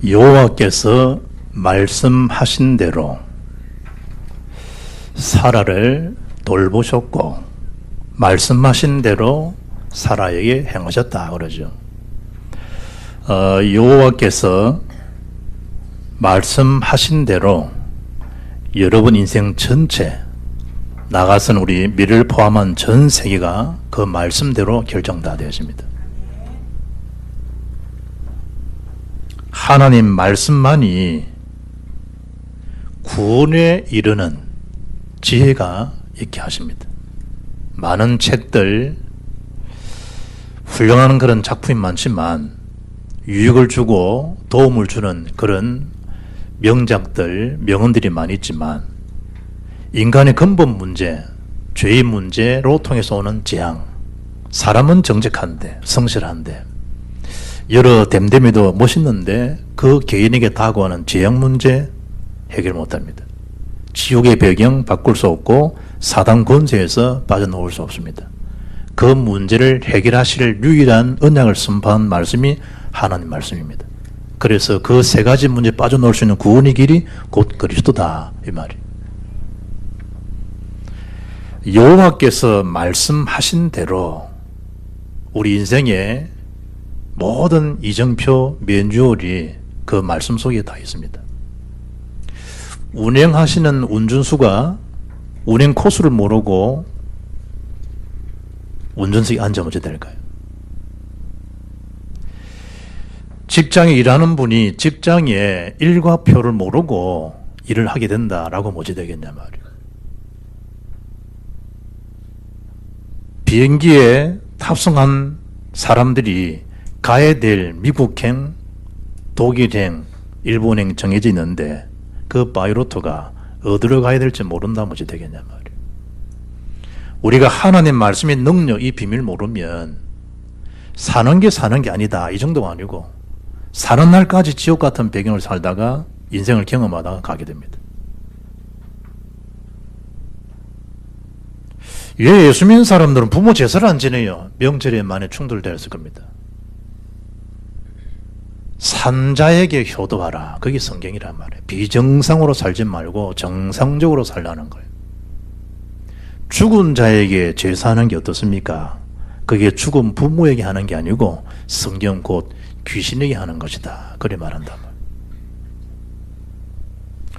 여호와께서 말씀하신 대로 사라를 돌보셨고 말씀하신 대로 사라에게 행하셨다 그러죠. 여호와께서 말씀하신 대로 여러분 인생 전체, 나아가서는 우리 미래를 포함한 전 세계가 그 말씀대로 결정 다 되어집니다. 하나님 말씀만이 구원에 이르는 지혜가 있게 하십니다. 많은 책들, 훌륭한 그런 작품이 많지만 유익을 주고 도움을 주는 그런 명작들, 명언들이 많이 있지만 인간의 근본 문제, 죄의 문제로 통해서 오는 재앙, 사람은 정직한데, 성실한데 여러 댐댐이도 멋있는데 그 개인에게 다가오는 재앙 문제 해결 못합니다. 지옥의 배경 바꿀 수 없고 사단 권세에서 빠져나올 수 없습니다. 그 문제를 해결하실 유일한 언약을 선포한 말씀이 하나님 말씀입니다. 그래서 그 세 가지 문제에 빠져나올 수 있는 구원의 길이 곧 그리스도다 이 말이에요. 여호와께서 말씀하신 대로 우리 인생의 모든 이정표, 면주월이 그 말씀 속에 다 있습니다. 운행하시는 운전수가 운행 코스를 모르고 운전석에 앉으면 어찌 될까요? 직장에 일하는 분이 직장의 일과표를 모르고 일을 하게 된다라고 어찌 되겠냐 말이에요. 비행기에 탑승한 사람들이 가야 될 미국행, 독일행, 일본행 정해져 있는데 그 파이로트가 어디로 가야 될지 모른다면 어찌 되겠냐 말이에요. 우리가 하나님 말씀의 능력, 이 비밀 모르면 사는 게 아니다 이 정도가 아니고 사는 날까지 지옥 같은 배경을 살다가 인생을 경험하다가 가게 됩니다. 왜 예수 믿는 사람들은 부모 제사를 안 지내요? 명절에 많이 충돌되었을 겁니다. 산자에게 효도하라. 그게 성경이란 말이에요. 비정상으로 살지 말고 정상적으로 살라는 거예요. 죽은 자에게 제사하는 게 어떻습니까? 그게 죽은 부모에게 하는 게 아니고 성경 곧 귀신에게 하는 것이다. 그래 말한다.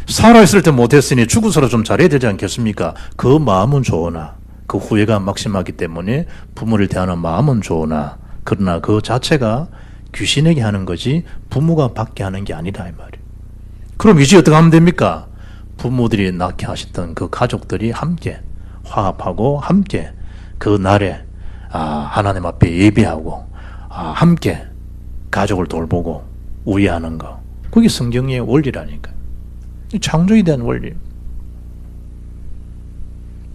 살아있을 때 못했으니 죽어서라 좀 잘해야 되지 않겠습니까? 그 마음은 좋으나 그 후회가 막심하기 때문에 부모를 대하는 마음은 좋으나 그러나 그 자체가 귀신에게 하는 거지 부모가 받게 하는 게 아니라 이 말이에요. 그럼 이제 어떻게 하면 됩니까? 부모들이 낳게 하셨던 그 가족들이 함께 화합하고 함께 그 날에 하나님 앞에 예배하고 함께 가족을 돌보고 우애하는 거, 그게 성경의 원리라니까요. 창조에 대한 원리.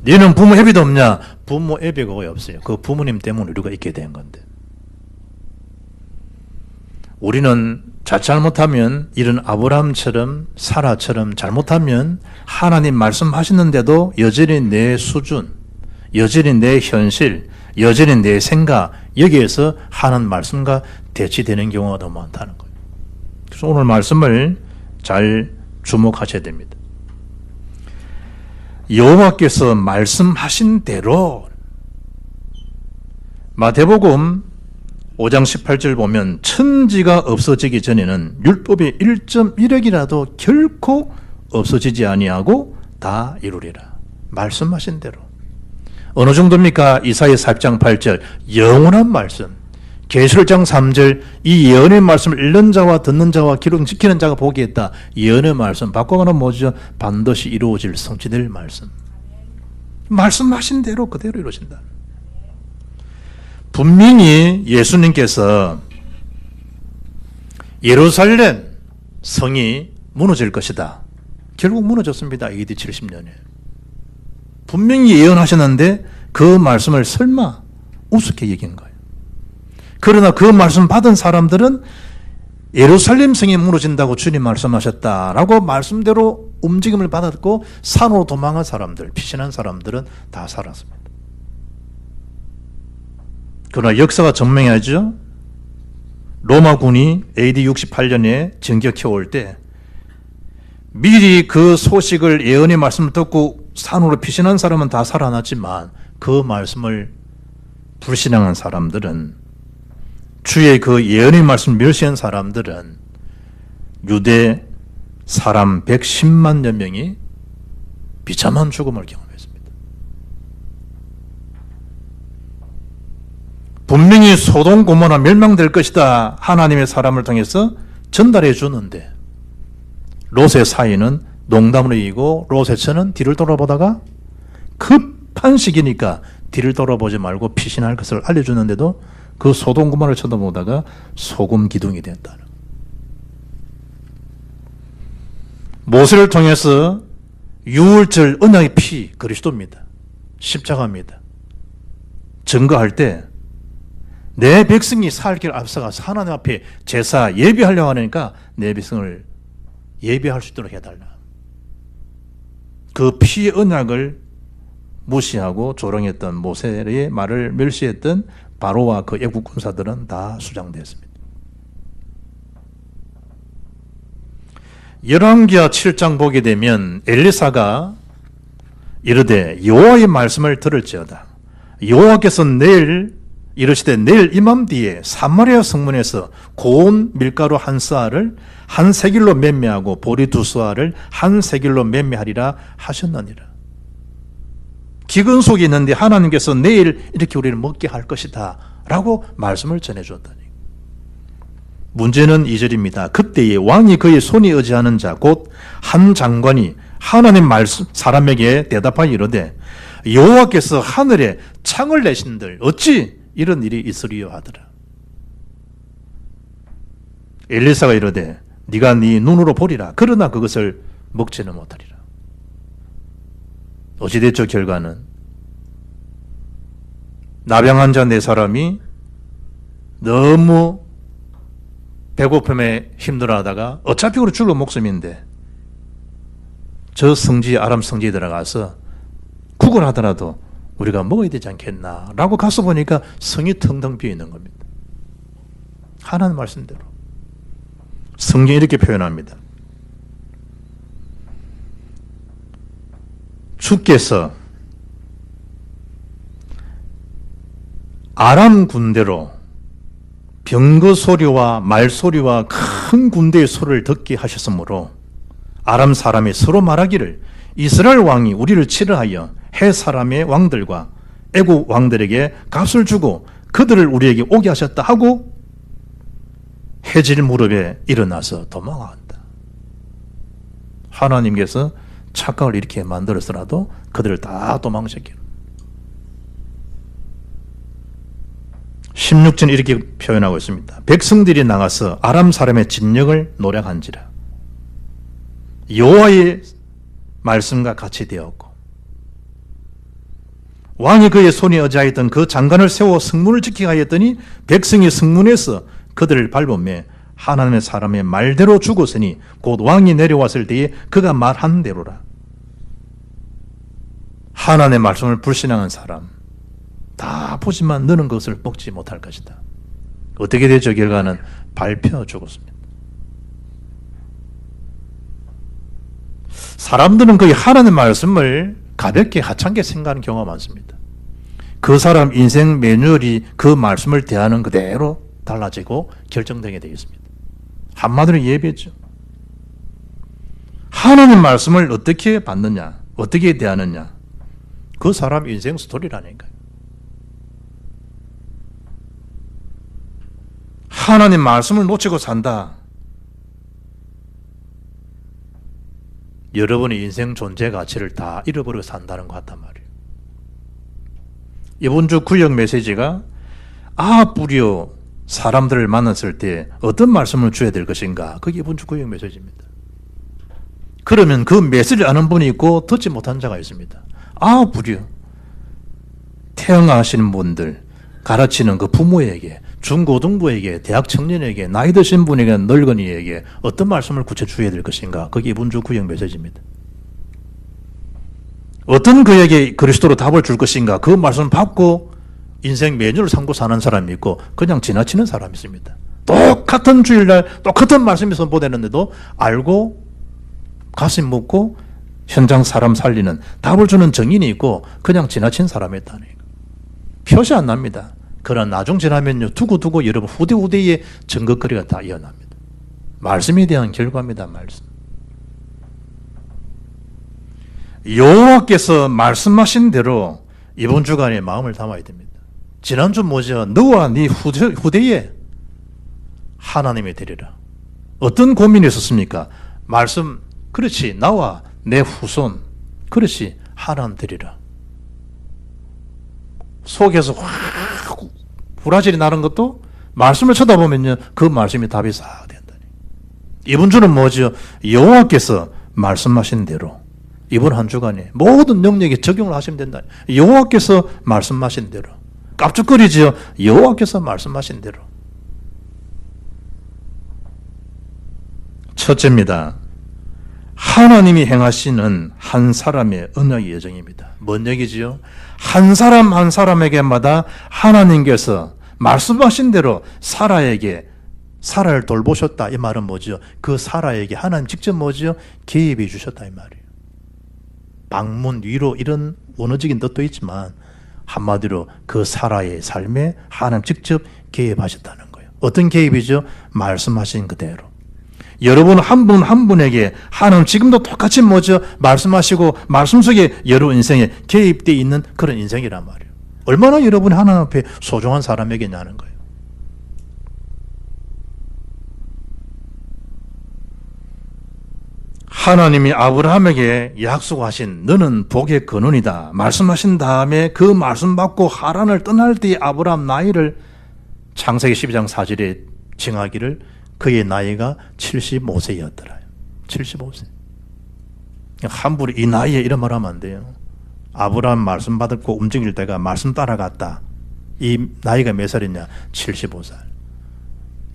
너는 부모 애비도 없냐? 부모 애비가 왜 없어요? 그 부모님 때문에 우리가 있게 된 건데. 우리는 잘못하면 이런 아브라함처럼 사라처럼 잘못하면 하나님 말씀하시는데도 여전히 내 수준, 여전히 내 현실, 여전히 내 생각 여기에서 하나님 말씀과 대치되는 경우가 너무 많다는 거예요. 그래서 오늘 말씀을 잘 주목하셔야 됩니다. 여호와께서 말씀하신 대로 마태복음 5장 18절 보면 천지가 없어지기 전에는 율법의 1.1억이라도 결코 없어지지 아니하고 다 이루리라. 말씀하신 대로. 어느 정도입니까? 이사야 4장 8절 영원한 말씀. 계시록장 3절 이 예언의 말씀을 읽는 자와 듣는 자와 기록 지키는 자가 보기에 있다. 예언의 말씀 바꿔가는 뭐죠? 반드시 이루어질 성취될 말씀. 말씀하신 대로 그대로 이루어진다. 분명히 예수님께서 예루살렘 성이 무너질 것이다. 결국 무너졌습니다. AD 70년에. 분명히 예언하셨는데 그 말씀을 설마 우습게 여긴 거예요. 그러나 그 말씀 받은 사람들은 예루살렘 성이 무너진다고 주님 말씀하셨다라고 말씀대로 움직임을 받았고 산으로 도망한 사람들, 피신한 사람들은 다 살았습니다. 그러나 역사가 증명하죠. 로마군이 AD 68년에 진격해 올 때 미리 그 소식을 예언의 말씀을 듣고 산으로 피신한 사람은 다 살아났지만 그 말씀을 불신앙한 사람들은, 주의 그 예언의 말씀을 멸시한 사람들은 유대 사람 110만여 명이 비참한 죽음을 경험했습니다. 분명히 소돔 고모라 멸망될 것이다 하나님의 사람을 통해서 전달해 주는데 롯의 사이는 농담으로 이기고 롯의 처는 뒤를 돌아보다가 급한 시기니까 뒤를 돌아보지 말고 피신할 것을 알려주는데도 그 소돔 고모라를 쳐다보다가 소금 기둥이 됐다는. 모세를 통해서 유월절 언약의 피 그리스도입니다. 십자가입니다. 증거할 때 내 백성이 살 길 앞서가서 하나님 앞에 제사 예비하려고 하니까 내 백성을 예비할 수 있도록 해달라. 그 피의 언약을 무시하고 조롱했던 모세의 말을 멸시했던 바로와 그 애국 군사들은 다 수장됐습니다. 열왕기하 7장 보게 되면 엘리사가 이르되 여호와의 말씀을 들을지어다. 여호와께서 내일 이르시되 내일 이맘뒤에 사마리아 성문에서 고운 밀가루 한 스아를 한 세길로 매매하고 보리 두 스아를 한 세길로 매매하리라 하셨느니라. 기근 속에 있는데 하나님께서 내일 이렇게 우리를 먹게 할 것이다 라고 말씀을 전해줬다니. 문제는 2절입니다. 그때에 왕이 그의 손이 의지하는 자 곧 한 장관이 하나님 말씀 사람에게 대답하여 이르되 여호와께서 하늘에 창을 내신들 어찌 이런 일이 있으리요 하더라. 엘리사가 이르되 네가 네 눈으로 보리라. 그러나 그것을 먹지는 못하리라. 어찌됐죠? 결과는 나병 환자 4사람이 너무 배고픔에 힘들어하다가 어차피 우리 죽을 목숨인데 저 성지 아람 성지에 들어가서 국을 하더라도 우리가 먹어야 되지 않겠나 라고 가서 보니까 성이 텅텅 비어있는 겁니다. 하나님 말씀대로. 성경이 이렇게 표현합니다. 주께서 아람 군대로 병거 소리와 말소리와 큰 군대의 소리를 듣게 하셨으므로 아람 사람이 서로 말하기를 이스라엘 왕이 우리를 치러하여 해 사람의 왕들과 애국 왕들에게 값을 주고 그들을 우리에게 오게 하셨다 하고 해질 무렵에 일어나서 도망한다. 하나님께서 착각을 이렇게 만들었더라도 그들을 다 도망시키는. 16절 이렇게 표현하고 있습니다. 백성들이 나가서 아람 사람의 진영을 노략한지라. 여호와의 말씀과 같이 되었고 왕이 그의 손에 의지하였던 그 장관을 세워 성문을 지키게 하였더니 백성이 성문에서 그들을 밟으며 하나님의 사람의 말대로 죽었으니 곧 왕이 내려왔을 때에 그가 말한 대로라. 하나님의 말씀을 불신앙한 사람 다 보지만 너는 그것을 먹지 못할 것이다. 어떻게 되죠? 결과는 밟혀 죽었습니다. 사람들은 거의 하나님의 말씀을 가볍게 하찮게 생각하는 경우가 많습니다. 그 사람 인생 매뉴얼이 그 말씀을 대하는 그대로 달라지고 결정되게 되어 있습니다. 한마디로 예배죠. 하나님 말씀을 어떻게 받느냐, 어떻게 대하느냐, 그 사람 인생 스토리라니까요. 하나님 말씀을 놓치고 산다. 여러분의 인생 존재 가치를 다 잃어버리고 산다는 것 같단 말이에요. 이번 주 구역 메시지가 뿌리오 사람들을 만났을 때 어떤 말씀을 줘야 될 것인가, 그게 이번 주 구역 메시지입니다. 그러면 그 메시지를 아는 분이 있고 듣지 못한 자가 있습니다. 뿌리오 태어나시는 분들 가르치는 그 부모에게, 중고등부에게, 대학 청년에게, 나이 드신 분에게, 늙은이에게 어떤 말씀을 구체 주어야 될 것인가, 그게 이번 주 구역 메시지입니다. 어떤 그에게 그리스도로 답을 줄 것인가, 그 말씀을 받고 인생 매뉴얼을 삼고 사는 사람이 있고 그냥 지나치는 사람이 있습니다. 똑같은 주일날 똑같은 말씀이 선포되는데도 알고 가슴 묻고 현장 사람 살리는 답을 주는 정인이 있고 그냥 지나친 사람이 있다는 거. 표시 안 납니다. 그러나 나중 지나면요 두고두고 여러분 후대후대의 증거거리가 다 이어납니다. 말씀에 대한 결과입니다. 말씀. 여호와께서 말씀하신 대로 이번 주간에 마음을 담아야 됩니다. 지난주 뭐죠? 너와 네 후대에 하나님이 되리라. 어떤 고민이 있었습니까? 말씀, 그렇지. 나와 내 후손, 그렇지. 하나님 되리라. 속에서 확 불화질이 나는 것도 말씀을 쳐다보면요 그 말씀이 답이 싹 된다. 이번 주는 뭐죠? 여호와께서 말씀하신 대로 이번 한 주간에 모든 능력에 적용을 하시면 된다. 여호와께서 말씀하신 대로. 깝죽거리지요. 여호와께서 말씀하신 대로. 첫째입니다. 하나님이 행하시는 한 사람의 언약의 여정입니다. 뭔 얘기지요? 한 사람 한 사람에게마다 하나님께서 말씀하신 대로 사라를 돌보셨다. 이 말은 뭐죠? 그 사라에게 하나님 직접 뭐죠? 개입해 주셨다 이 말이에요. 방문, 위로 이런 원어적인 뜻도 있지만 한마디로 그 사라의 삶에 하나님 직접 개입하셨다는 거예요. 어떤 개입이죠? 말씀하신 그대로. 여러분 한 분 한 분에게 하나님 지금도 똑같이 뭐죠? 말씀하시고 말씀 속에 여러분 인생에 개입되어 있는 그런 인생이란 말이에요. 얼마나 여러분이 하나님 앞에 소중한 사람에게냐는 거예요. 하나님이 아브라함에게 약속하신 너는 복의 근원이다 말씀하신 다음에 그 말씀 받고 하란을 떠날 때의 아브라함 나이를 창세기 12장 4절에 징하기를 그의 나이가 75세였더라. 75세. 함부로 이 나이에 이런 말 하면 안 돼요. 아브라함 말씀 받고 움직일 때가 말씀 따라갔다. 이 나이가 몇 살이냐? 75살.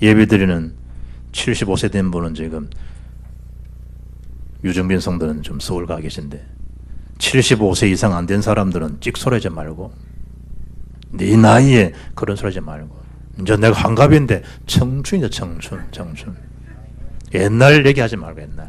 예배드리는 75세 된 분은 지금 유정빈 성도는 좀 서울 가 계신데 75세 이상 안 된 사람들은 찍소리하지 말고 네 나이에 그런 소리 하지 말고 이제 내가 환갑인데 청춘이다. 청춘. 옛날 얘기하지 말고 옛날.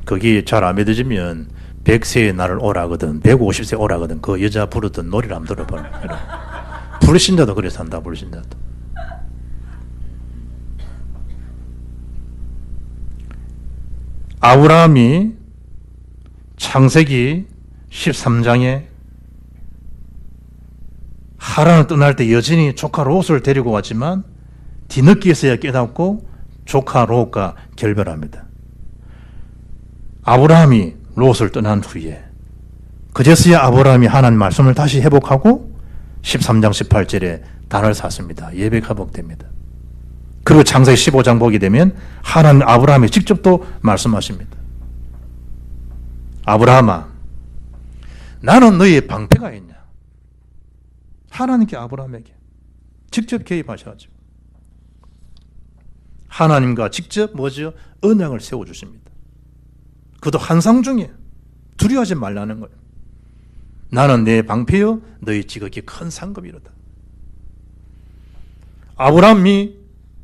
거기 잘 안 믿어지면 100세의 날을 오라거든 150세 오라거든 그 여자 부르던 노래를 한번 들어봐. 불신자도 그래 산다. 불신자도. 아브라함이 창세기 13장에 하란을 떠날 때 여전히 조카 롯을 데리고 왔지만 뒤늦게서야 깨닫고 조카 롯과 결별합니다. 아브라함이 롯을 떠난 후에 그제서야 아브라함이 하나님 말씀을 다시 회복하고 13장 18절에 단을 샀습니다. 예배가 회복됩니다. 그리고 창세기 15장 보게 되면 하나님 아브라함이 직접 또 말씀하십니다. 아브라함아 나는 너의 방패가 있냐. 하나님께 아브라함에게 직접 개입하셔가지고 하나님과 직접 뭐죠? 언약을 세워주십니다. 그것도 환상 중에 두려워하지 말라는 거예요. 나는 내 방패요 너희 지극히 큰 상급이로다. 아브라함이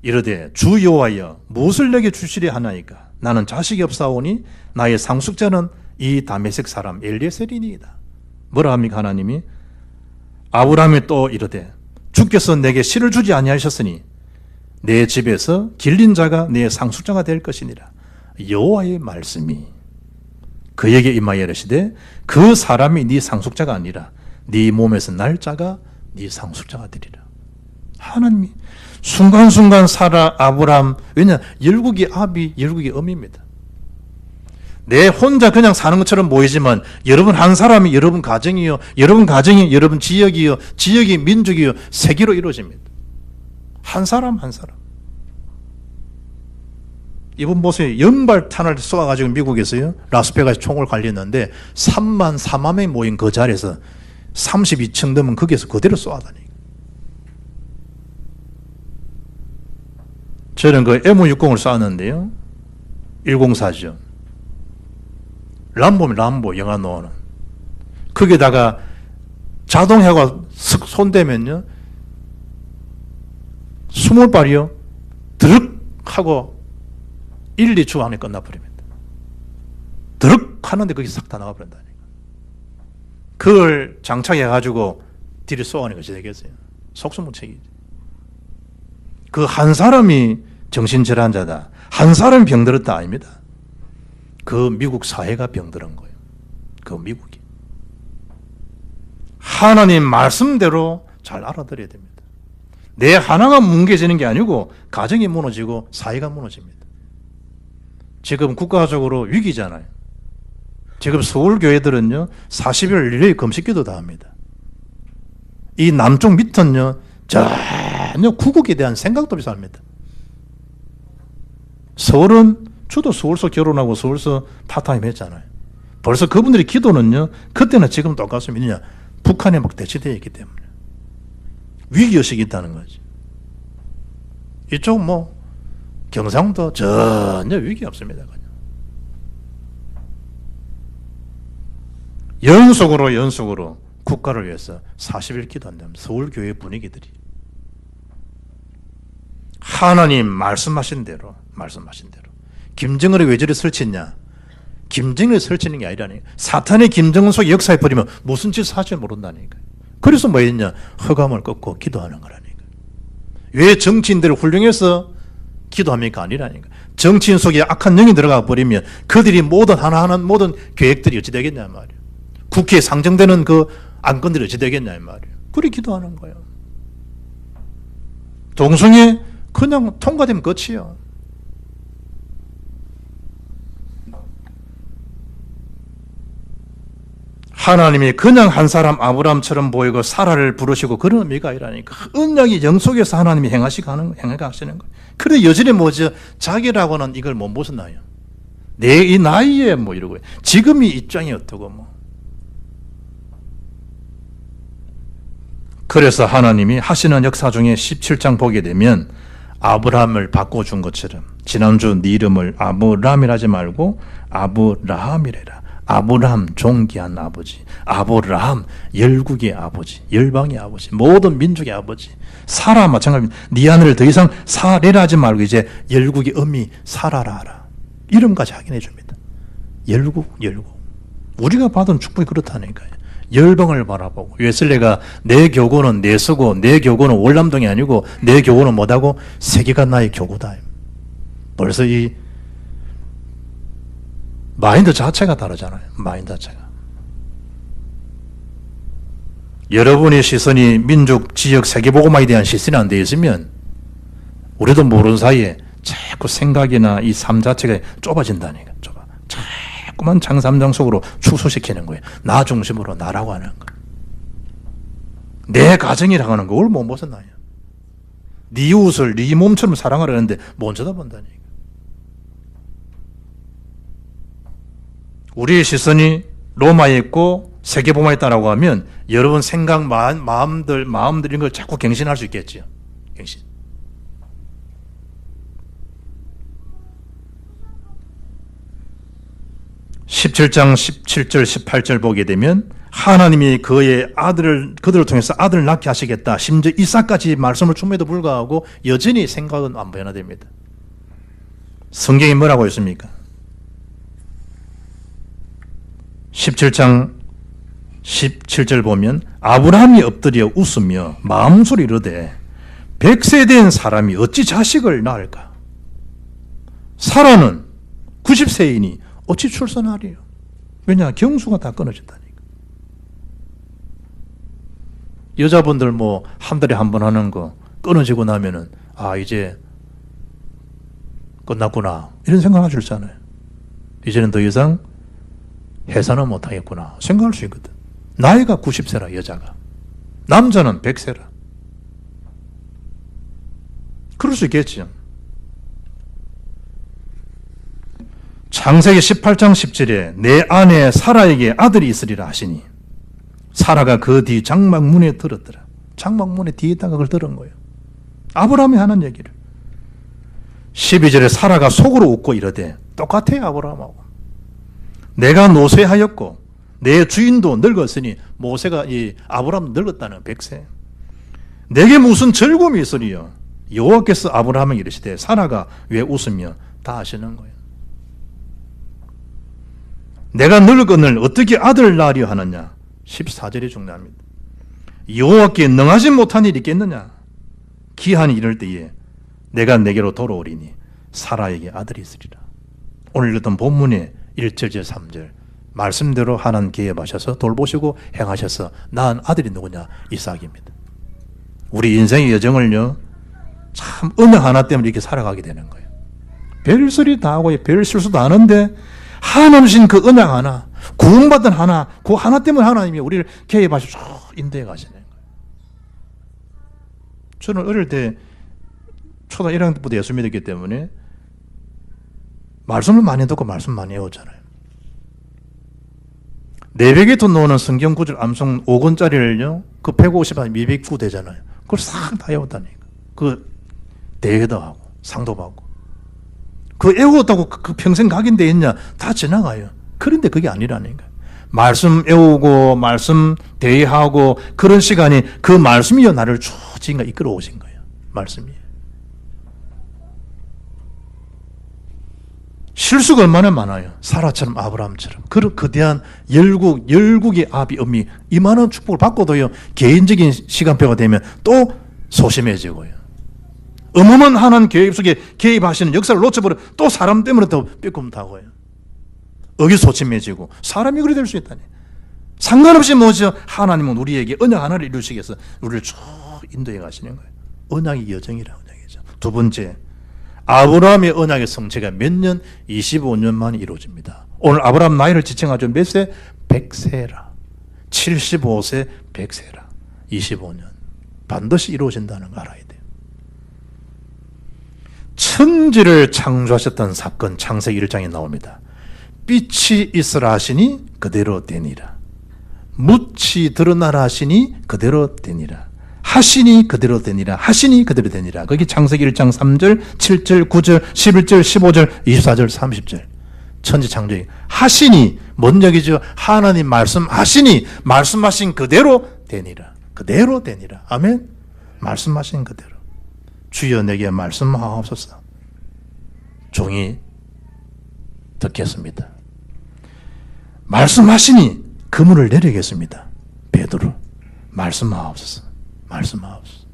이르되 주 여호와여 무엇을 내게 주시려 하나이까. 나는 자식이 없사오니 나의 상속자는 이 다메섹 사람 엘리에셀이니이다. 뭐라 합니까 하나님이? 아브라함이 또 이르되 주께서 내게 씨를 주지 아니하셨으니 내 집에서 길린 자가 내 상속자가 될 것이니라. 여호와의 말씀이 그에게 임하여 이르시되 그 사람이 네 상속자가 아니라 네 몸에서 날 자가 네 상속자가 되리라. 하나님이 순간순간 사라 아브라함 왜냐 열국이 아비 열국이 엄입니다. 내 혼자 그냥 사는 것처럼 보이지만 여러분 한 사람이 여러분 가정이요 여러분 가정이 여러분 지역이요 지역이 민족이요 세계로 이루어집니다. 한 사람 한 사람. 이번 보세요. 연발탄을 쏘아가지고 미국에서요 라스베가스 총을 관리했는데 3만 4만 명이 모인 그 자리에서 32층 되면 거기에서 그대로 쏘아다니. 저는 그 M60을 쐈는데요. 104죠. 람보 영화 나오는. 거기에다가 자동차가 슥 손대면요 20발이요 드륵 하고 1, 2초 안에 끝나버립니다. 드륵 하는데 거기 싹 다 나가버린다니까. 그걸 장착해가지고 뒤를 쏘아내는 것이 되겠어요. 속수무책이지. 그 한 사람이 정신질환자다, 한 사람이 병들었다 아닙니다. 그 미국 사회가 병들은 거예요. 그 미국이. 하나님 말씀대로 잘 알아들어야 됩니다. 내 하나가 뭉개지는 게 아니고 가정이 무너지고 사회가 무너집니다. 지금 국가적으로 위기잖아요. 지금 서울 교회들은요 40일 릴레이 금식기도 다 합니다. 이 남쪽 밑은요 전혀 구국에 대한 생각도 없이 삽니다. 서울은 저도 서울서 결혼하고 서울서 파타임 했잖아요. 벌써 그분들의 기도는요 그때나 지금 똑같습니다. 북한에 막 대치되어 있기 때문에 위기의식이 있다는 거지. 이쪽 뭐 경상도 전혀 위기 없습니다. 그냥. 연속으로 국가를 위해서 40일 기도한다면 서울교회 분위기들이 하나님 말씀하신 대로 김정은이 왜 저리 설치했냐? 김정은이 설치는 게 아니라니. 사탄의 김정은 속에 역사에 버리면 무슨 짓을 할지 모른다니까. 그래서 뭐 했냐? 허감을 끊고 기도하는 거라니까. 왜 정치인들을 훌륭해서 기도합니까? 아니라니까. 정치인 속에 악한 영이 들어가 버리면 그들이 모든 하나하나 모든 계획들이 어찌 되겠냐 말이에요. 국회에 상정되는 그 안건들이 어찌 되겠냐 말이에요. 그래 기도하는 거예요. 동성애 그냥 통과되면 끝이에요. 하나님이 그냥 한 사람 아브라함처럼 보이고 사라를 부르시고 그런 의미가 아니라니까. 언약이 영속에서 하나님이 행하시는 거예요. 그래 여전히 뭐죠? 자기라고는 이걸 못 벗어나요. 내 이 나이에 뭐 이러고 지금이 입장이 어떠고 뭐. 그래서 하나님이 하시는 역사 중에 17장 보게 되면 아브라함을 바꿔준 것처럼 지난주 네 이름을 아브라함이라 하지 말고 아브라함이래라. 아브라함 존귀한 아버지, 아브라함 열국의 아버지, 열방의 아버지, 모든 민족의 아버지. 사라 마찬가지입니다. 네 아내를 더 이상 사례라 하지 말고 이제 열국의 어미 사라라 하라. 이름까지 확인해 줍니다. 열국. 우리가 받은 축복이 그렇다니까요. 열방을 바라보고. 웨슬레가 내 교구는 내 쓰고 내 교구는 월남동이 아니고 내 교구는 뭐다고? 세계가 나의 교구다. 벌써 이 마인드 자체가 다르잖아요. 마인드 자체가. 여러분의 시선이 민족, 지역, 세계복음화에 대한 시선이 안 되어 있으면 우리도 모르는 사이에 자꾸 생각이나 이 삶 자체가 좁아진다니까. 자꾸만 장삼장 속으로 축소시키는 거예요. 나 중심으로 나라고 하는 거. 내 가정이라고 하는 걸 못 벗어나요. 네 이웃을 네 몸처럼 사랑하려는데 못 쳐다본다니까. 우리의 시선이 로마에 있고 세계복음화에 있다라고 하면 여러분 생각, 마음들 이런 걸 자꾸 갱신할 수 있겠지요. 갱신. (17장 17절 18절) 보게 되면 하나님이 그들을 통해서 아들을 낳게 하시겠다. 심지어 이삭까지 말씀을 줌에도 불구하고 여전히 생각은 안 변화됩니다. 성경이 뭐라고 했습니까? 17장 17절 보면 아브라함이 엎드려 웃으며 마음속으로 이르되 100세 된 사람이 어찌 자식을 낳을까? 사라는 90세이니 어찌 출산하리요? 왜냐? 경수가 다 끊어졌다니까. 여자분들 뭐 한 달에 한 번 하는 거 끊어지고 나면은 아 이제 끝났구나 이런 생각하실 수 있잖아요. 이제는 더 이상 해산은 못하겠구나 생각할 수 있거든. 나이가 90세라 여자가. 남자는 100세라. 그럴 수 있겠죠. 창세기 18장 10절에 내 아내 사라에게 아들이 있으리라 하시니 사라가 그 뒤 장막문에 들었더라. 장막문에 뒤에다가 그걸 들은 거예요. 아브라함이 하는 얘기를. 12절에 사라가 속으로 웃고 이러되 똑같아요. 아브라함하고. 내가 노쇠하였고 내 주인도 늙었으니 모세가 이 아브라함 늙었다는 100세. 내게 무슨 즐거움이 있으리요. 여호와께서 아브라함에게 이르시되 사라가 왜 웃으며 다 아시는 거예요. 내가 늙은을 어떻게 아들 낳으려 하느냐. 14절이 중요합니다. 여호와께 능하지 못한 일이 있겠느냐. 기한이 이럴 때에 내가 내게로 돌아오리니 사라에게 아들이 있으리라. 오늘 읽었던 본문의 1절, 3절 말씀대로 하나님 계획하셔서 돌보시고 행하셔서 낳은 아들이 누구냐? 이삭입니다. 우리 인생의 여정을요, 참 언약 하나 때문에 이렇게 살아가게 되는 거예요. 별소리 다 하고 별 실수도 하는데 하나님 주신 그 언약 하나, 구원받은 하나, 그 하나 때문에 하나님이 우리를 계획하셔서 인도해 가시는 거예요. 저는 어릴 때 초등 1학년 때부터 예수 믿었기 때문에 말씀을 많이 듣고 말씀 많이 외웠잖아요. 내벽에 놓는 성경 구절 암송 5권짜리를요, 그 150원 미백구 되잖아요. 그걸 싹 다 외웠다니까. 그 대회도 하고 상도 받고. 그 외웠다고 그 평생 각인돼 있냐? 다 지나가요. 그런데 그게 아니라니까. 말씀 외우고 말씀 대회하고 그런 시간이 그 말씀이요 나를 쭉 지금까지 이끌어 오신 거예요. 말씀이. 실수가 얼마나 많아요. 사라처럼 아브라함처럼. 그 거대한 열국의 아비 엄미 이만한 축복을 받고도요, 개인적인 시간표가 되면 또 소심해지고요. 어마어마한 하나님 계획 속에 개입하시는 역사를 놓쳐버려 또 사람 때문에 더 삐꿈타고요. 의기소침해지고 사람이 그리 될 수 있다니. 상관없이 뭐죠? 하나님은 우리에게 언약 하나를 이루시기 위해서 우리를 쭉 인도해 가시는 거예요. 언약의 여정이라 언약이죠. 두 번째, 아브라함의 언약의 성취가 몇 년? 25년 만에 이루어집니다. 오늘 아브라함 나이를 지칭하죠. 몇 세? 100세라. 75세, 100세라. 25년. 반드시 이루어진다는 거 알아야 돼요. 천지를 창조하셨던 사건 창세기 1장에 나옵니다. 빛이 있으라 하시니 그대로 되니라. 묻이 드러나라 하시니 그대로 되니라. 하시니 그대로 되니라. 하시니 그대로 되니라. 거기 창세기 1장 3절, 7절, 9절, 11절, 15절, 24절, 30절. 천지 창조기. 하시니 뭔 얘기죠? 하나님 말씀하시니 말씀하신 그대로 되니라. 그대로 되니라. 아멘. 말씀하신 그대로. 주여 내게 말씀하옵소서. 종이 듣겠습니다. 말씀하시니 그물을 내리겠습니다. 베드로 말씀하옵소서. 말씀하옵소서.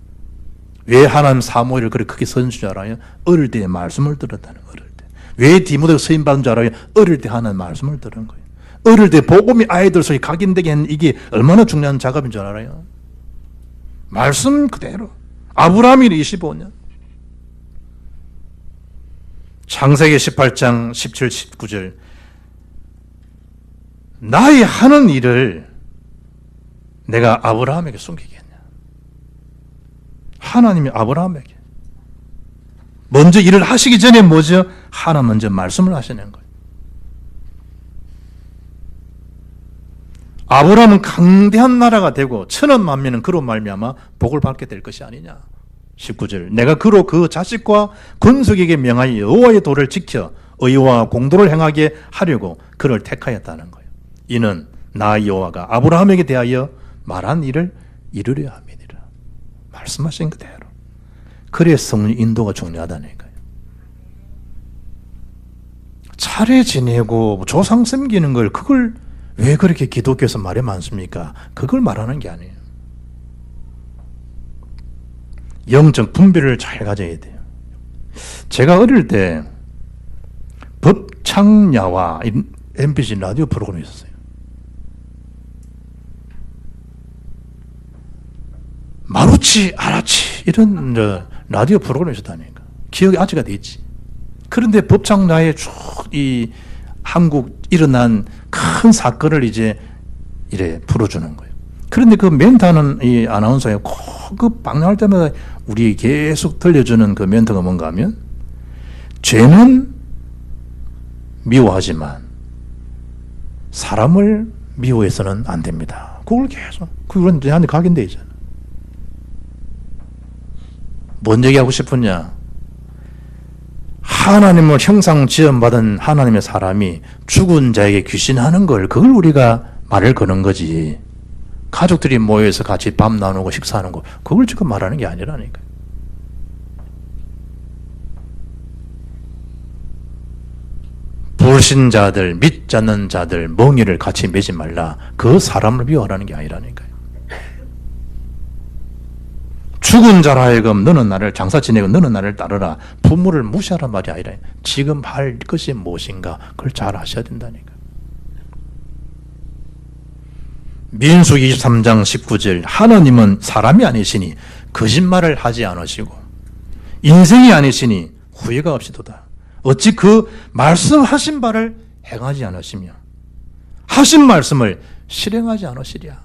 왜 하나님 사무엘을 그렇게 크게 선줄 알아요? 어릴 때 말씀을 들었다는 거예요. 어릴 때. 왜 디모데가 서임 받은 줄 알아요? 어릴 때 하나님 말씀을 들은 거예요. 어릴 때 복음이 아이들 속에 각인되게 하는 이게 얼마나 중요한 작업인 줄 알아요? 말씀 그대로. 아브라함이 25년. 창세기 18장 17, 19절. 나의 하는 일을 내가 아브라함에게 숨기겠냐. 하나님이 아브라함에게 먼저 일을 하시기 전에 뭐죠? 하나 먼저 말씀을 하시는 거예요. 아브라함은 강대한 나라가 되고 천원 만민은 그로 말미암아 복을 받게 될 것이 아니냐. 19절. 내가 그로 그 자식과 권속에게 명하여 여호와의 도를 지켜 의와 공도를 행하게 하려고 그를 택하였다는 거예요. 이는 나 여호와가 아브라함에게 대하여 말한 일을 이루려 함이니라. 말씀하신 그대로. 그래서 성령 인도가 중요하다니까요. 차례 지내고 조상 섬기는 걸 그걸 왜 그렇게 기독교에서 말이 많습니까? 그걸 말하는 게 아니에요. 영적 분별을 잘 가져야 돼요. 제가 어릴 때 법창야와 MBC 라디오 프로그램이 있었어요. 마루치, 아라치 이런 라디오 프로그램이 있었다니까. 기억이 아직까지 돼 있지. 그런데 법창야에 쭉 이 한국 일어난 큰 사건을 이제 이래 풀어주는 거예요. 그런데 그 멘트하는 이 아나운서에 꼭 그 방송할 때마다 우리 계속 들려주는 그 멘트가 뭔가 하면 죄는 미워하지만 사람을 미워해서는 안 됩니다. 그걸 계속 그건 내한테 각인돼 있잖아. 뭔 얘기하고 싶었냐? 하나님을 형상 지음받은 하나님의 사람이 죽은 자에게 귀신하는 걸 그걸 우리가 말을 거는 거지. 가족들이 모여서 같이 밥 나누고 식사하는 거, 그걸 지금 말하는 게 아니라니까. 불신자들, 믿지 않는 자들, 멍에를 같이 매지 말라. 그 사람을 미워하라는 게 아니라니까요. 죽은 자라 하여금 너는 나를 장사 지내고 너는 나를 따르라. 부모를 무시하란 말이 아니라 지금 할 것이 무엇인가 그걸 잘 아셔야 된다니까. 민수기 23장 19절 하나님은 사람이 아니시니 거짓말을 하지 않으시고 인생이 아니시니 후회가 없이도다. 어찌 그 말씀하신 바를 행하지 않으시며 하신 말씀을 실행하지 않으시랴.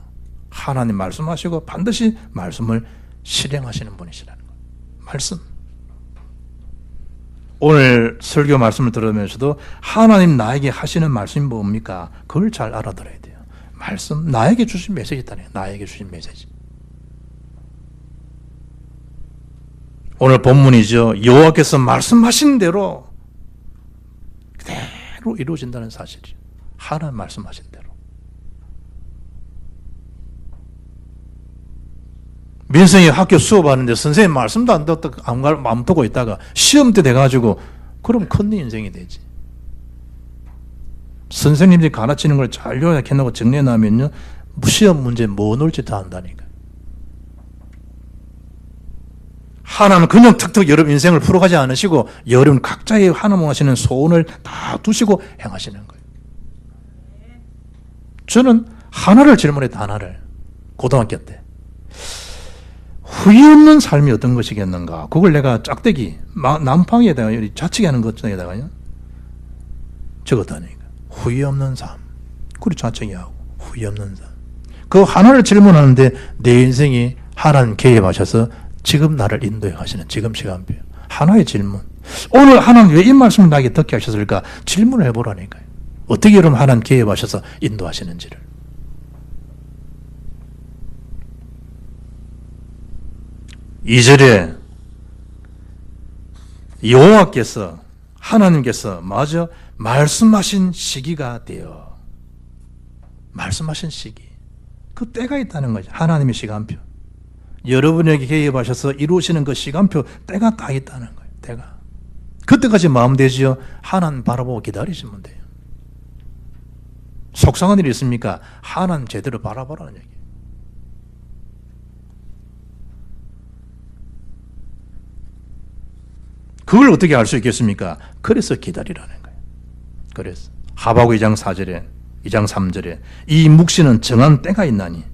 하나님 말씀하시고 반드시 말씀을 실행하시는 분이시라는 것. 말씀. 오늘 설교 말씀을 들으면서도 하나님 나에게 하시는 말씀이 뭡니까? 그걸 잘 알아들어야 돼요. 말씀, 나에게 주신 메시지 있다네요. 나에게 주신 메시지. 오늘 본문이죠. 여호와께서 말씀하신 대로 그대로 이루어진다는 사실이죠. 하나님 말씀하신 대로. 민성이 학교 수업하는데 선생님 말씀도 안 듣고 안 듣고 있다가 시험 때 돼가지고 그럼 큰 인생이 되지. 선생님들이 가르치는 걸 잘 요약해놓고 정리해놓으면요 시험 문제 뭐 넣을지 다 안다니까. 하나님은 그냥 턱턱 여러분 인생을 풀어가지 않으시고 여러분 각자의 하나님 하시는 소원을 다 두시고 행하시는 거예요. 저는 하나를 질문했다. 하나를. 고등학교 때. 후회 없는 삶이 어떤 것이겠는가. 그걸 내가 짝대기 남방에다가 좌측에 하는 것에다가요 적었다니까. 후회 없는 삶. 그리 좌측에 하고 후회 없는 삶. 그 하나를 질문하는데 내 인생이 하나님 개입하셔서 지금 나를 인도해 가시는 지금 시간표. 하나의 질문. 오늘 하나님 왜 이 말씀을 나에게 듣게 하셨을까? 질문을 해보라니까요. 어떻게 여러분 하나님 개입하셔서 인도하시는지를. 이절에 여호와께서 하나님께서 마저 말씀하신 시기가 되어 말씀하신 시기. 그 때가 있다는 거죠. 하나님의 시간표. 여러분에게 개입하셔서 이루시는 그 시간표 때가 딱 있다는 거예요. 때가. 그때까지 마음 되지요. 하나님 바라보고 기다리시면 돼요. 속상한 일이 있습니까? 하나님 제대로 바라보라는 얘기예요. 그걸 어떻게 알 수 있겠습니까? 그래서 기다리라는 거예요. 그래서 하박국 2장 4절에 2장 3절에 이 묵시는 정한 때가 있나니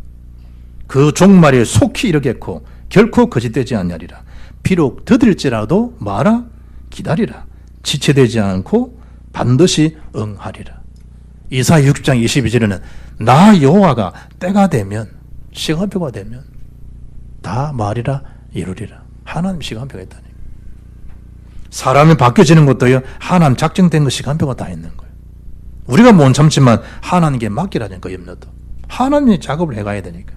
그 종말에 속히 이르겠고 결코 거짓되지 않냐리라. 비록 더딜지라도 마라 기다리라. 지체되지 않고 반드시 응하리라. 이사야 6장 22절에는 나 여호와가 때가 되면 시간표가 되면 다 말이라 이루리라. 하나님 시간표가 있다니. 사람이 바뀌어지는 것도요 하나님 작정된 그 시간표가 다 있는 거예요. 우리가 못 참지만 하나님께 맡기라는 그 염려도 하나님이 작업을 해가야 되니까.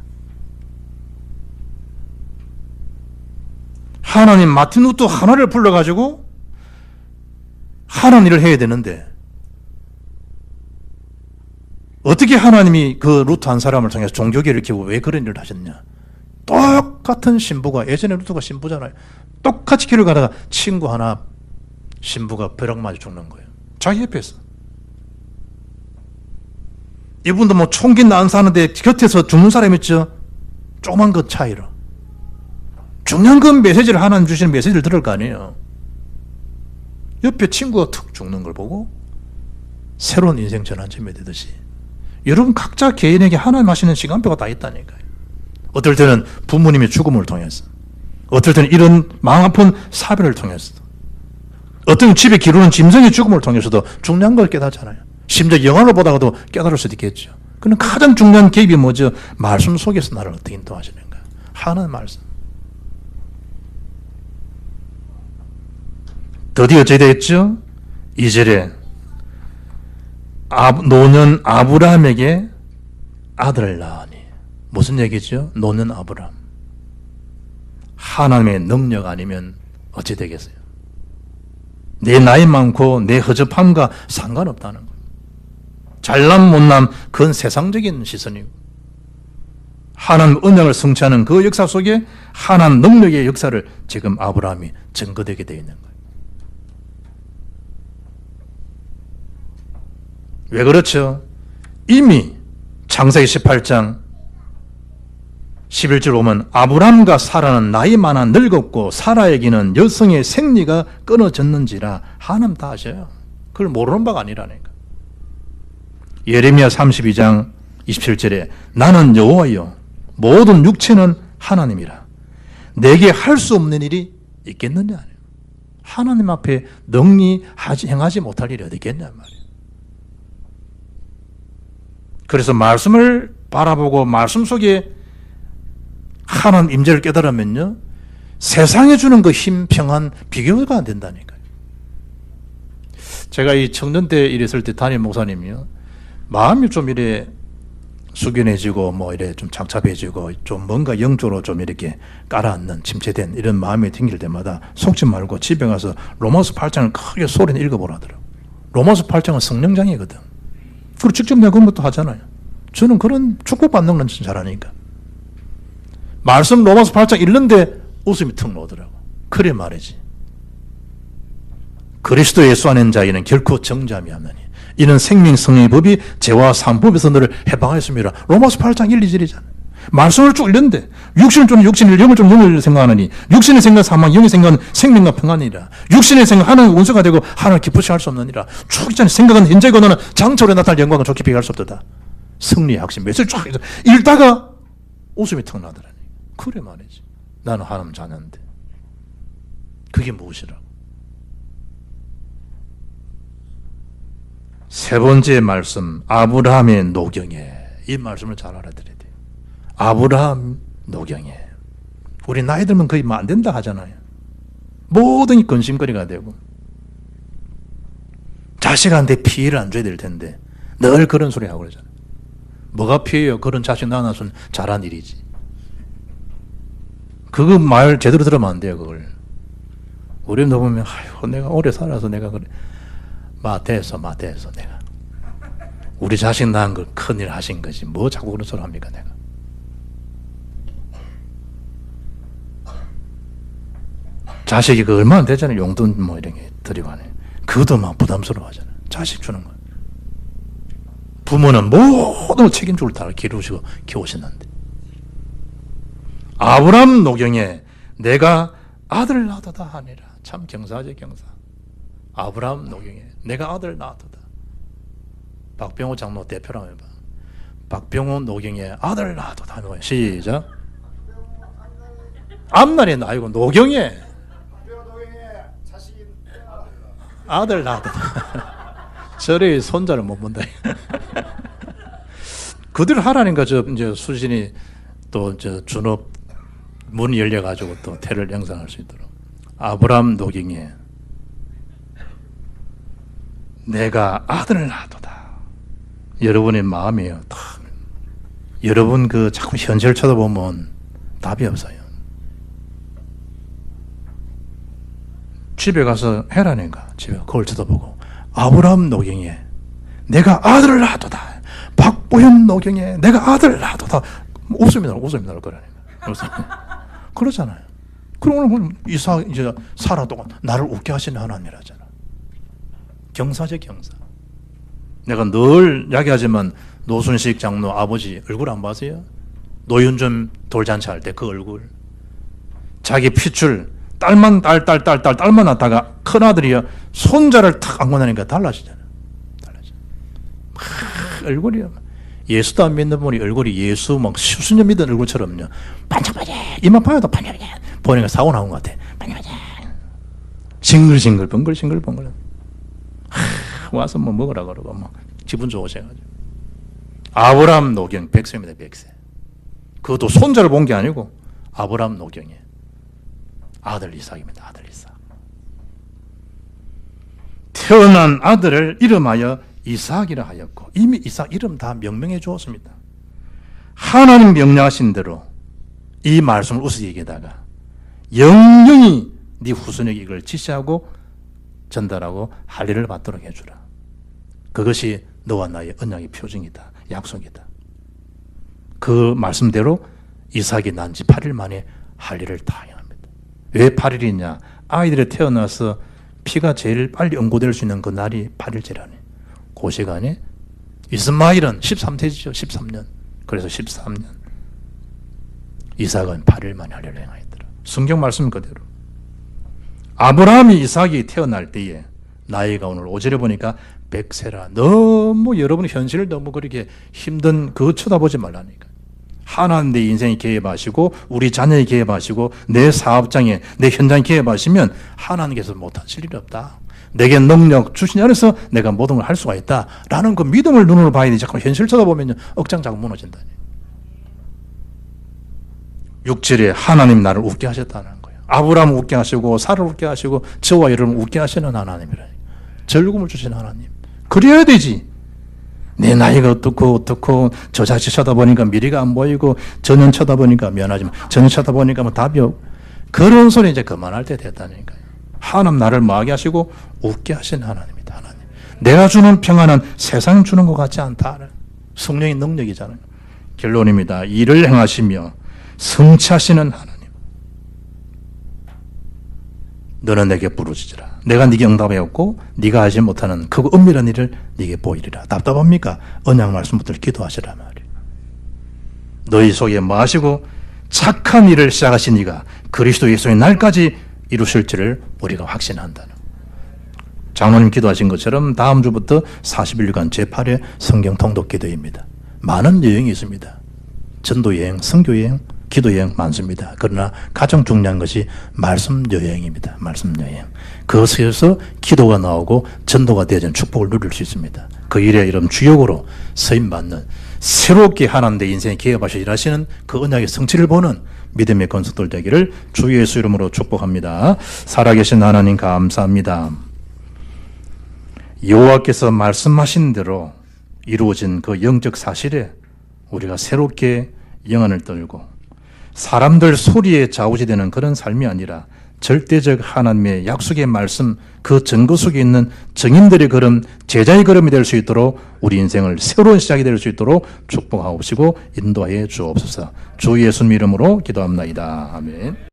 하나님 마틴 루터 하나를 불러가지고 하나님 일을 해야 되는데 어떻게 하나님이 그 루터 한 사람을 통해서 종교계를 키우고 왜 그런 일을 하셨냐. 똑같은 신부가 예전에 루터가 신부잖아요. 똑같이 길을 가다가 친구 하나 신부가 벼락 맞아 죽는 거예요. 자기 옆에서. 이분도 뭐 총기 난사하는데 곁에서 죽는 사람 있죠. 조그만 것 차이로. 중요한 그 메시지를 하나님 주시는 메시지를 들을 거 아니에요. 옆에 친구가 툭 죽는 걸 보고 새로운 인생 전환점이 되듯이 여러분 각자 개인에게 하나님 하시는 시간표가 다 있다니까요. 어떨 때는 부모님의 죽음을 통해서, 어떨 때는 이런 마음 아픈 사별을 통해서도, 어떨 때는 집에 기르는 짐승의 죽음을 통해서도 중요한 걸 깨닫잖아요. 심지어 영화를 보다가도 깨달을 수도 있겠죠. 그럼 가장 중요한 개입이 뭐죠? 말씀 속에서 나를 어떻게 인도하시는가. 하나님 말씀. 드디어 제대했죠? 2절에 노년 아브라함에게 아들을 낳으니. 무슨 얘기죠? 노년 아브라함. 하나님의 능력 아니면 어찌 되겠어요? 내 나이 많고 내 허접함과 상관없다는 거예요. 잘남 못남 그건 세상적인 시선이고, 하나님 언약을 성취하는 그 역사 속에 하나님 능력의 역사를 지금 아브라함이 증거되게 되어 있는 거예요. 왜 그렇죠? 이미 창세기 18장 11절 보면 아브람과 사라는 나이 많아 늙었고 사라에게는 여성의 생리가 끊어졌는지라. 하나님 다 아셔요. 그걸 모르는 바가 아니라니까. 예레미야 32장 27절에 나는 여호와여 모든 육체는 하나님이라. 내게 할 수 없는 일이 있겠느냐. 하나님 앞에 능히 행하지 못할 일이 어디 있겠냐 말이에요. 그래서 말씀을 바라보고 말씀 속에 하나님 임재를 깨달으면요, 세상에 주는 그 힘, 평안 비교가 안 된다니까요. 제가 이 청년 때 이랬을 때 담임 목사님이요, 마음이 좀 이래 숙연해지고 뭐 이래 좀 착잡해지고 좀 뭔가 영적으로 좀 이렇게 깔아앉는 침체된 이런 마음이 생길 때마다 속지 말고 집에 가서 로마서 8장을 크게 소리는 읽어보라더라고요. 로마서 8장은 성령장이거든. 그리고 직접 내가 그런 것도 하잖아요. 저는 그런 축복받는 건 잘하니까. 말씀 로마서 8장 읽는데 웃음이 턱 나오더라고. 그래 말이지. 그리스도 예수 안에 있는 자에는 결코 정죄함이 없나니 이는 생명 성령의 법이 죄와 사함법에서 너를 해방하였습니다. 로마서 8장 1, 2절이잖아요. 말씀을 쭉 읽는데 육신을 좀 육신을, 영을 좀 영을 생각하느니 육신의 생각 사망, 영의 생각은 생명과 평안이라. 육신의 생각 하나님 원수가 되고 하나님 기쁘시 할 수 없느니라. 쭉 있잖아요. 생각은 현재 거너는 장초에 나타날 영광은 좋게 비교할 수 없도다. 승리의 확신 몇 절 쫙 읽다가 웃음이 턱 나더라니. 그래 말이지. 나는 하나님 자녀인데 그게 무엇이라고. 세 번째 말씀, 아브라함의 노경에. 이 말씀을 잘 알아들어야 돼요. 아브라함 노경에. 우리 나이 들면 거의 안 된다 하잖아요. 모든 게 근심거리가 되고 자식한테 피해를 안 줘야 될 텐데 늘 그런 소리 하고 그러잖아요. 뭐가 피해요? 그런 자식 낳아놔서는 잘한 일이지. 그거 말 제대로 들으면 안 돼요. 그걸 우리 너 보면 아이고 내가 오래 살아서 내가 그래 마태에서 내가 우리 자식 낳은 걸 큰일 하신 거지 뭐 자꾸 그런 소리 합니까. 내가 자식이 그 얼마 안 되잖아요. 용돈 뭐 이런 게 드리고 하네. 그것도 막 부담스러워 하잖아요. 자식 주는 거. 부모는 모든 책임줄 다 기르시고 키우셨는데 아브람 노경에 내가 아들 낳도다 하니라. 참 경사지 경사. 아브람 노경에 내가 아들 낳도다. 박병호 장로 대표라고 해봐. 박병호 노경에 아들 낳도다 하는 거예요. 시작. 앞날에 아이고 노경에 아들 낳도다. 저리 손자를 못 본다. 그들 하라니까 저 이제 수신이 또 저 준업 문이 열려가지고 또 태를 형성할 수 있도록. 아브람 노경에 내가 아들을 낳도다. 여러분의 마음이에요. 여러분 그 자꾸 현실을 쳐다보면 답이 없어요. 집에 가서 해라니까. 집에 거울 쳐다보고 아브람 노경에 내가 아들을 낳도다. 박보현 노경에 내가 아들을 낳도다. 웃음이 나올 거라니까. 그러잖아요. 그럼 이사 이제 사라 동안 나를 웃게 하시는 하나님이라잖아. 경사죠 경사. 내가 늘 이야기하지만 노순식 장로 아버지 얼굴 안 봤어요? 노윤점 돌잔치 할 때 그 얼굴. 자기 핏줄 딸만 낳다가 큰아들이야 손자를 탁 안고 나니까 달라지잖아. 얼굴이요. 예수도 안 믿는 분이 얼굴이 예수 막 수년 믿은 얼굴처럼요. 반짝반짝 이마 파여도 반짝반짝 보니까 사고 나온 것 같아. 반짝반짝 싱글싱글 벙글벙글 와서 뭐 먹으라 그러고 막 기분 좋으셔가지고. 아브람 노경 100세입니다. 100세. 그것도 손자를 본 게 아니고 아브람 노경에 아들 이삭입니다. 아들 이삭. 태어난 아들을 이름하여 이삭이라 하였고 이미 이삭 이름 다 명명해 주었습니다. 하나님 명령하신 대로 이 말씀을 우스 얘기하다가 영영이 네 후손에게 이걸 지시하고 전달하고 할례를 받도록 해주라. 그것이 너와 나의 언약의 표징이다. 약속이다. 그 말씀대로 이삭이 난 지 8일 만에 할 일을 다 행합니다. 왜 8일이냐? 아이들이 태어나서 피가 제일 빨리 응고될 수 있는 그 날이 8일째라네. 그 시간에 이스마일은 13세죠. 13년. 그래서 13년. 이삭은 8일 만에 할 일을 행하였더라. 성경 말씀 그대로. 아브라함이 이삭이 태어날 때에 나이가 오늘 5절에 보니까 100세라. 너무 여러분 현실을 너무 그렇게 힘든 그거 쳐다보지 말라니까. 하나님 내 인생에 개입하시고 우리 자녀에 개입하시고 내 사업장에 내 현장에 개입하시면 하나님께서 못하실 일이 없다. 내게 능력 주신 안에서 내가 모든 걸 할 수가 있다라는 그 믿음을 눈으로 봐야 되지. 자꾸 현실 쳐다보면 억장 자꾸 무너진다니. 6절에 하나님 나를 웃게 하셨다는 거예요. 아브라함을 웃게 하시고 사를 웃게 하시고 저와 여러분을 웃게 하시는 하나님이라니. 즐거움을 주시는 하나님. 그래야 되지. 내 나이가 어떻고 저 자식 쳐다보니까 미래가 안 보이고 저년 쳐다보니까 미안하지만 저년 쳐다보니까 뭐 답이 없고 그런 소리 이제 그만할 때 됐다니까요. 하나님 나를 뭐하게 하시고 웃게 하시는 하나님이다. 하나님. 내가 주는 평안은 세상이 주는 것 같지 않다. 성령의 능력이잖아요. 결론입니다. 일을 행하시며 성취하시는 하나님. 너는 내게 부르짖으라. 내가 네게 응답하였고 네가 하지 못하는 그 은밀한 일을 네게 보이리라. 답답합니까? 언약 말씀부터 기도하시라 말이에요. 너희 속에 마시고 착한 일을 시작하신 이가 그리스도 예수의 날까지 이루실지를 우리가 확신한다는. 장로님 기도하신 것처럼 다음 주부터 40일간 제8회 성경 통독 기도입니다. 많은 여행이 있습니다. 전도 여행, 선교 여행, 기도 여행 많습니다. 그러나 가장 중요한 것이 말씀 여행입니다. 말씀 여행. 그것에서 기도가 나오고 전도가 되어진 축복을 누릴 수 있습니다. 그 일에 이런 주역으로 서임받는 새롭게 하나님 내 인생에 개입하셔 일하시는 그 언약의 성취를 보는 믿음의 건축들 되기를 주 예수 이름으로 축복합니다. 살아계신 하나님 감사합니다. 여호와께서 말씀하신 대로 이루어진 그 영적 사실에 우리가 새롭게 영안을 떨고 사람들 소리에 좌우지되는 그런 삶이 아니라 절대적 하나님의 약속의 말씀 그 증거 속에 있는 증인들의 걸음, 제자의 걸음이 될 수 있도록 우리 인생을 새로운 시작이 될 수 있도록 축복하옵시고 인도하여 주옵소서. 주 예수님 이름으로 기도합나이다. 아멘.